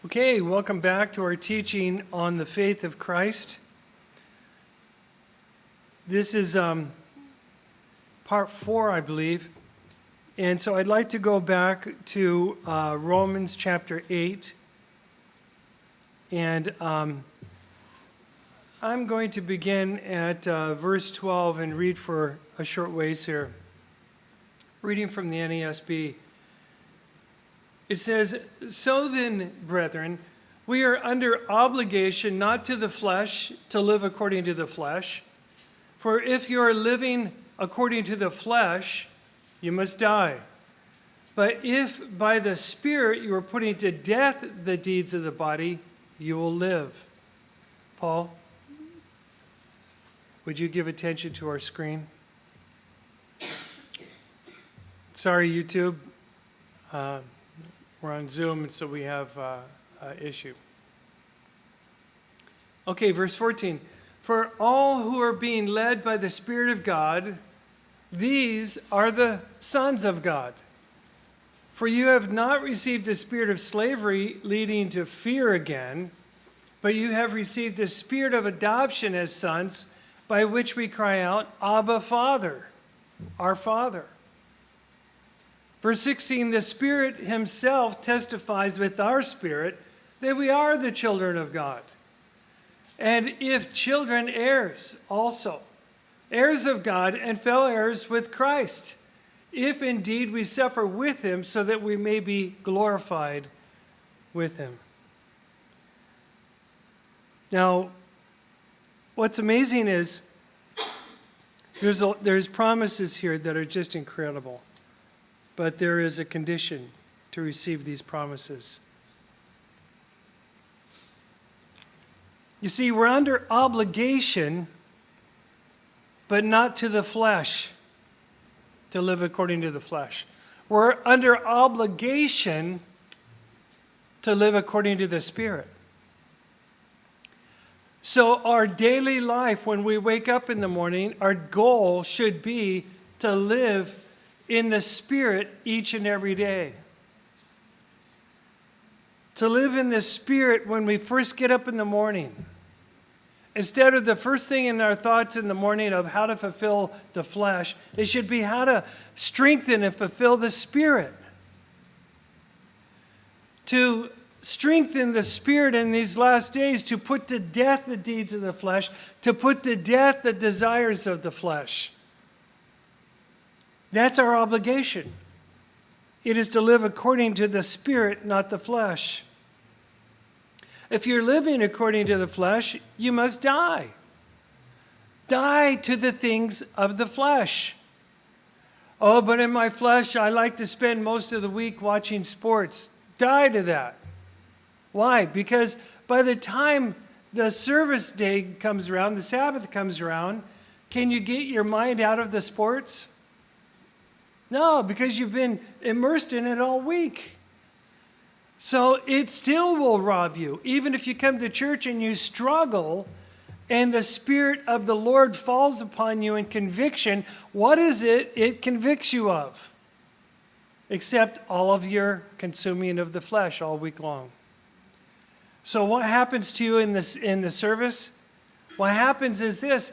Okay, welcome back to our teaching on the faith of Christ. This is part 4, I believe. And so I'd like to go back to Romans chapter 8. And I'm going to begin at verse 12 and read for a short ways here. Reading from the NASB. It says, "So then, brethren, we are under obligation not to the flesh to live according to the flesh. For if you are living according to the flesh, you must die. But if by the Spirit you are putting to death the deeds of the body, you will live." Paul, would you give attention to our screen? Sorry, YouTube. We're on Zoom, and so we have an issue. Okay, verse 14. "For all who are being led by the Spirit of God, these are the sons of God. For you have not received a spirit of slavery leading to fear again, but you have received a spirit of adoption as sons, by which we cry out, 'Abba, Father,' our Father." Verse 16, "The Spirit himself testifies with our spirit that we are the children of God. And if children, heirs also, heirs of God and fellow heirs with Christ, if indeed we suffer with him, so that we may be glorified with him." Now, what's amazing is there's promises here that are just incredible. But there is a condition to receive these promises. You see, we're under obligation, but not to the flesh, to live according to the flesh. We're under obligation to live according to the Spirit. So our daily life, when we wake up in the morning, our goal should be to live in the Spirit each and every day. To live in the Spirit when we first get up in the morning. Instead of the first thing in our thoughts in the morning of how to fulfill the flesh, it should be how to strengthen and fulfill the Spirit. To strengthen the Spirit in these last days, to put to death the deeds of the flesh, to put to death the desires of the flesh. That's our obligation. It is to live according to the Spirit, not the flesh. If you're living according to the flesh, you must die. Die to the things of the flesh. "Oh, but in my flesh, I like to spend most of the week watching sports." Die to that. Why? Because by the time the service day comes around, the Sabbath comes around, can you get your mind out of the sports? No, because you've been immersed in it all week. So it still will rob you. Even if you come to church and you struggle and the Spirit of the Lord falls upon you in conviction, what is it it convicts you of? Except all of your consuming of the flesh all week long. So what happens to you in the service? What happens is this: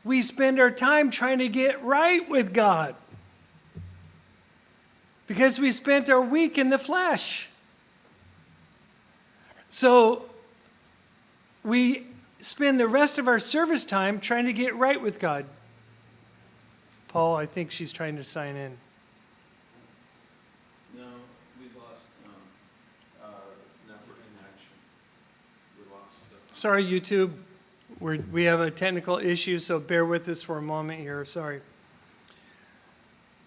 we spend our time trying to get right with God. Because we spent our week in the flesh. So we spend the rest of our service time trying to get right with God. Paul, I think she's trying to sign in. No, we lost network connection. We lost Sorry, YouTube. We have a technical issue, so bear with us for a moment here. Sorry.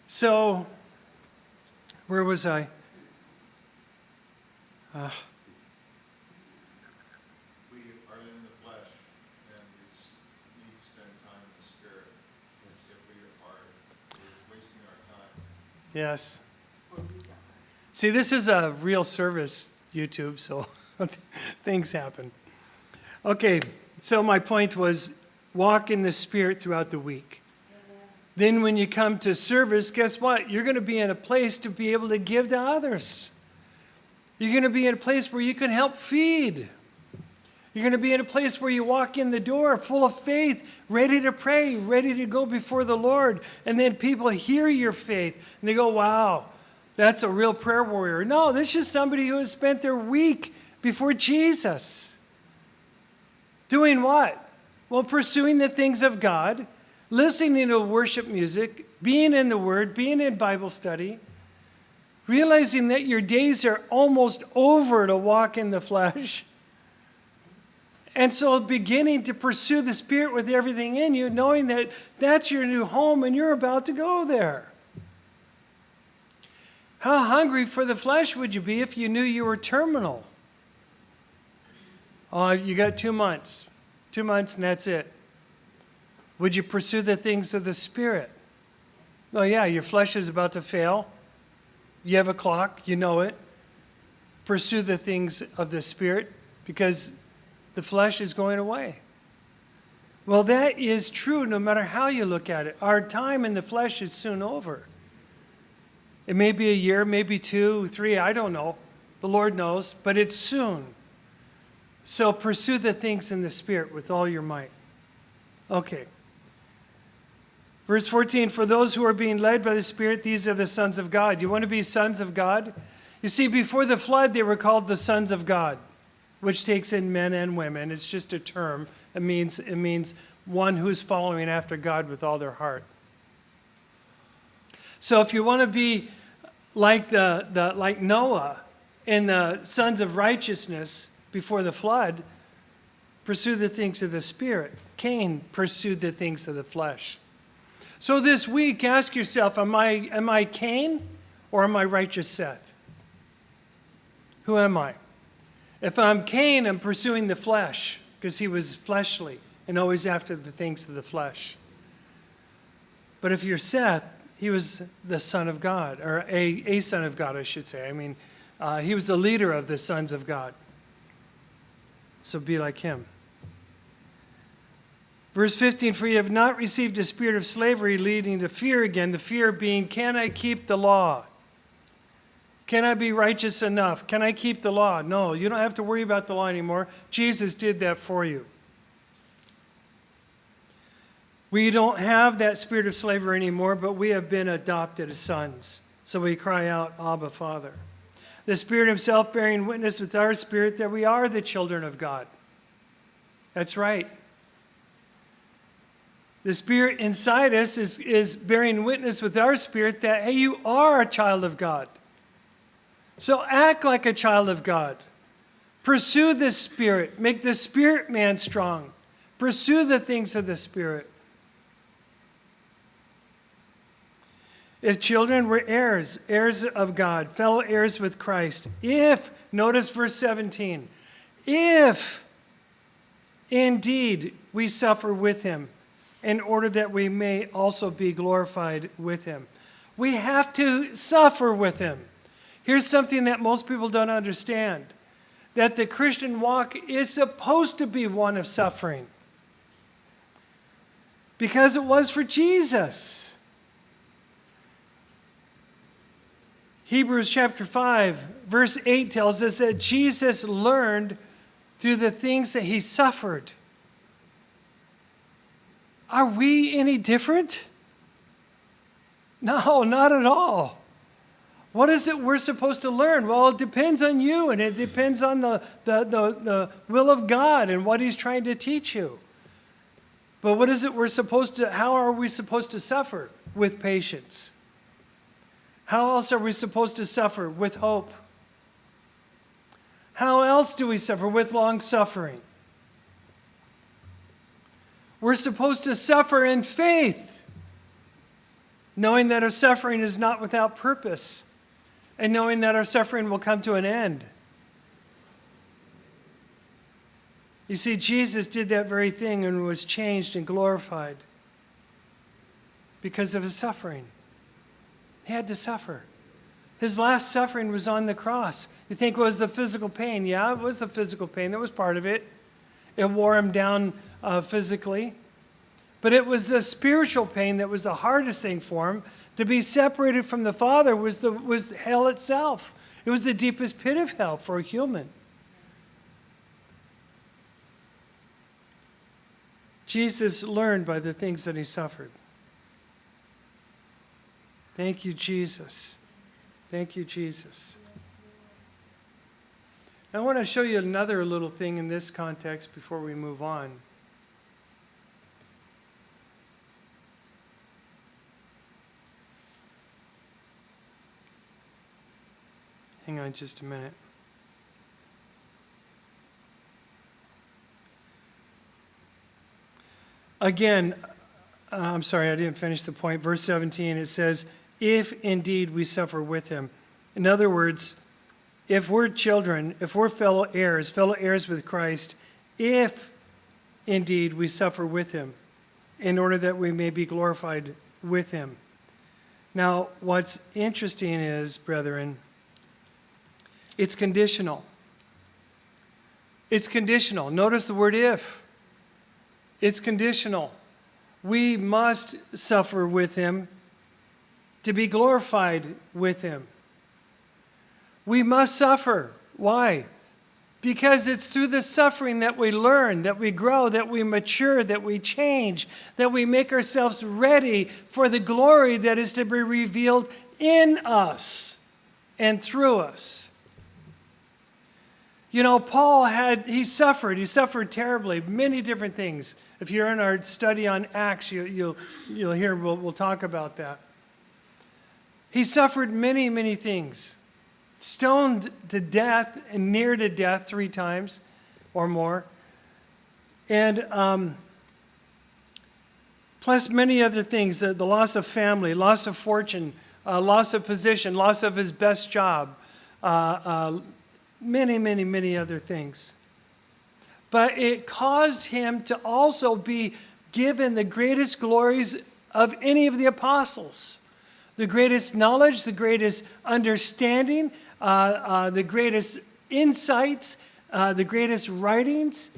So, where was I? We are in the flesh, and we need to spend time in the Spirit. If we are wasting our time. Yes. See, this is a real service, YouTube, so things happen. Okay, so my point was walk in the Spirit throughout the week. Then when you come to service, guess what? You're going to be in a place to be able to give to others. You're going to be in a place where you can help feed. You're going to be in a place where you walk in the door full of faith, ready to pray, ready to go before the Lord. And then people hear your faith and they go, wow, that's a real prayer warrior. No, this is somebody who has spent their week before Jesus. Doing what? Well, pursuing the things of God, listening to worship music, being in the Word, being in Bible study, realizing that your days are almost over to walk in the flesh. And so beginning to pursue the Spirit with everything in you, knowing that that's your new home and you're about to go there. How hungry for the flesh would you be if you knew you were terminal? Oh, you got 2 months. 2 months and that's it. Would you pursue the things of the Spirit? Oh yeah, your flesh is about to fail. You have a clock, you know it. Pursue the things of the Spirit because the flesh is going away. Well, that is true no matter how you look at it. Our time in the flesh is soon over. It may be a year, maybe 2, 3, I don't know. The Lord knows, but it's soon. So pursue the things in the Spirit with all your might. Okay. Verse 14, for those who are being led by the Spirit, these are the sons of God. You want to be sons of God? You see, before the flood, they were called the sons of God, which takes in men and women. It's just a term. It means one who's following after God with all their heart. So if you want to be like like Noah and the sons of righteousness before the flood, pursue the things of the Spirit. Cain pursued the things of the flesh. So this week, ask yourself, am I Cain or am I righteous Seth? Who am I? If I'm Cain, I'm pursuing the flesh because he was fleshly and always after the things of the flesh. But if you're Seth, he was the son of God, or a son of God, I should say. I mean, he was the leader of the sons of God. So be like him. Verse 15, for you have not received a spirit of slavery leading to fear again, the fear being, can I keep the law? Can I be righteous enough? Can I keep the law? No, you don't have to worry about the law anymore. Jesus did that for you. We don't have that spirit of slavery anymore, but we have been adopted as sons. So we cry out, Abba, Father. The Spirit himself bearing witness with our spirit that we are the children of God. That's right. The Spirit inside us is bearing witness with our spirit that, hey, you are a child of God. So act like a child of God. Pursue the Spirit. Make the Spirit man strong. Pursue the things of the Spirit. If children were heirs, heirs of God, fellow heirs with Christ, if, notice verse 17, if indeed we suffer with him, in order that we may also be glorified with him. We have to suffer with him. Here's something that most people don't understand, that the Christian walk is supposed to be one of suffering. Because it was for Jesus. Hebrews chapter 5, verse 8 tells us that Jesus learned through the things that he suffered. Are we any different? No, not at all. What is it we're supposed to learn? Well, it depends on you, and it depends on the will of God and what he's trying to teach you. But what is it how are we supposed to suffer? With patience. How else are we supposed to suffer? With hope. How else do we suffer? With long suffering. We're supposed to suffer in faith, knowing that our suffering is not without purpose, and knowing that our suffering will come to an end. You see, Jesus did that very thing and was changed and glorified because of his suffering. He had to suffer. His last suffering was on the cross. You think it was the physical pain? Yeah, it was the physical pain. That was part of it. It wore him down physically. But it was the spiritual pain that was the hardest thing for him. To be separated from the Father was hell itself. It was the deepest pit of hell for a human. Jesus learned by the things that he suffered. Thank you, Jesus. Thank you, Jesus. I want to show you another little thing in this context before we move on. Hang on just a minute. Again, I'm sorry, I didn't finish the point. Verse 17, it says, if indeed we suffer with him. In other words, if we're children, if we're fellow heirs with Christ, if indeed we suffer with him, in order that we may be glorified with him. Now, what's interesting is, brethren, it's conditional. It's conditional. Notice the word if. It's conditional. We must suffer with him to be glorified with him. We must suffer. Why? Because it's through the suffering that we learn, that we grow, that we mature, that we change, that we make ourselves ready for the glory that is to be revealed in us and through us. You know, Paul he suffered terribly, many different things. If you're in our study on Acts, you'll hear, we'll talk about that. He suffered many, many things. Stoned to death and near to death 3 times or more. And plus many other things, the loss of family, loss of fortune, loss of position, loss of his best job, many, many, many other things. But it caused him to also be given the greatest glories of any of the apostles. The greatest knowledge, the greatest understanding, the greatest insights, the greatest writings,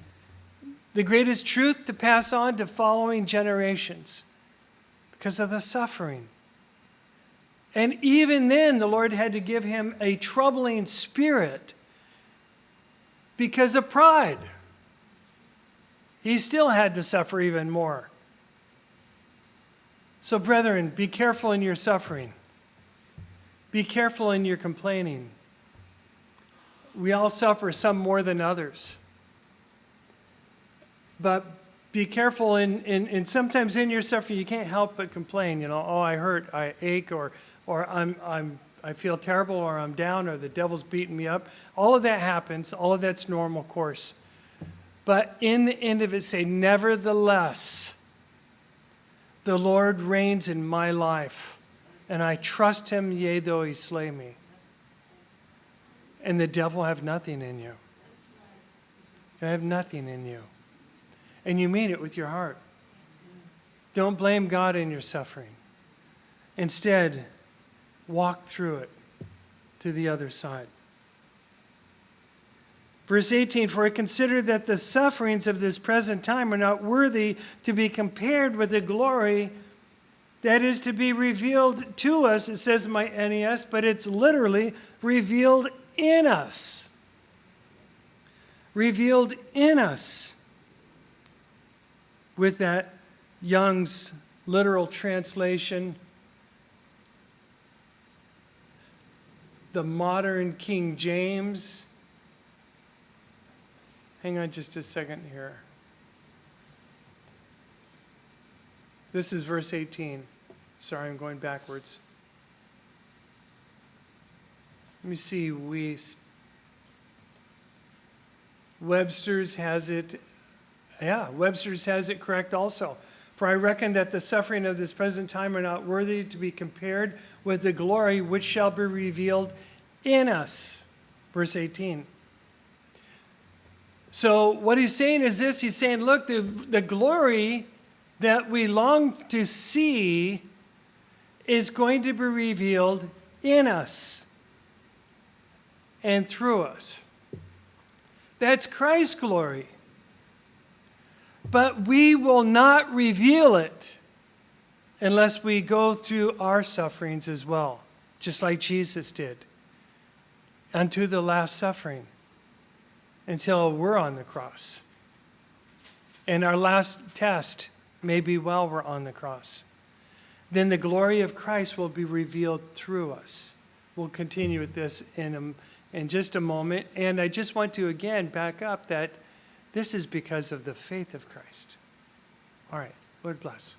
the greatest truth to pass on to following generations because of the suffering. And even then, the Lord had to give him a troubling spirit because of pride. He still had to suffer even more. So, brethren, be careful in your suffering. Be careful in your complaining. We all suffer, some more than others. But be careful in sometimes in your suffering, you can't help but complain. You know, oh, I hurt, I ache, or I feel terrible, or I'm down, or the devil's beating me up. All of that happens. All of that's normal course. But in the end of it, say, nevertheless, the Lord reigns in my life, and I trust him, yea, though he slay me. And the devil have nothing in you. I have nothing in you. And you mean it with your heart. Don't blame God in your suffering. Instead, walk through it to the other side. Verse 18, for I consider that the sufferings of this present time are not worthy to be compared with the glory that is to be revealed to us. It says in my NES, but it's literally revealed in us. Revealed in us. With that Young's literal translation, the modern King James. Hang on just a second here. This is verse 18. Sorry, I'm going backwards. Let me see. Webster's has it. Yeah, Webster's has it correct also. For I reckon that the suffering of this present time are not worthy to be compared with the glory which shall be revealed in us. Verse 18. So what he's saying is this. He's saying, look, the glory that we long to see is going to be revealed in us and through us. That's Christ's glory. But we will not reveal it unless we go through our sufferings as well, just like Jesus did. unto the last suffering until we're on the cross. And our last test may be while we're on the cross. Then the glory of Christ will be revealed through us. We'll continue with this in just a moment. And I just want to again back up that this is because of the faith of Christ. All right, Lord bless.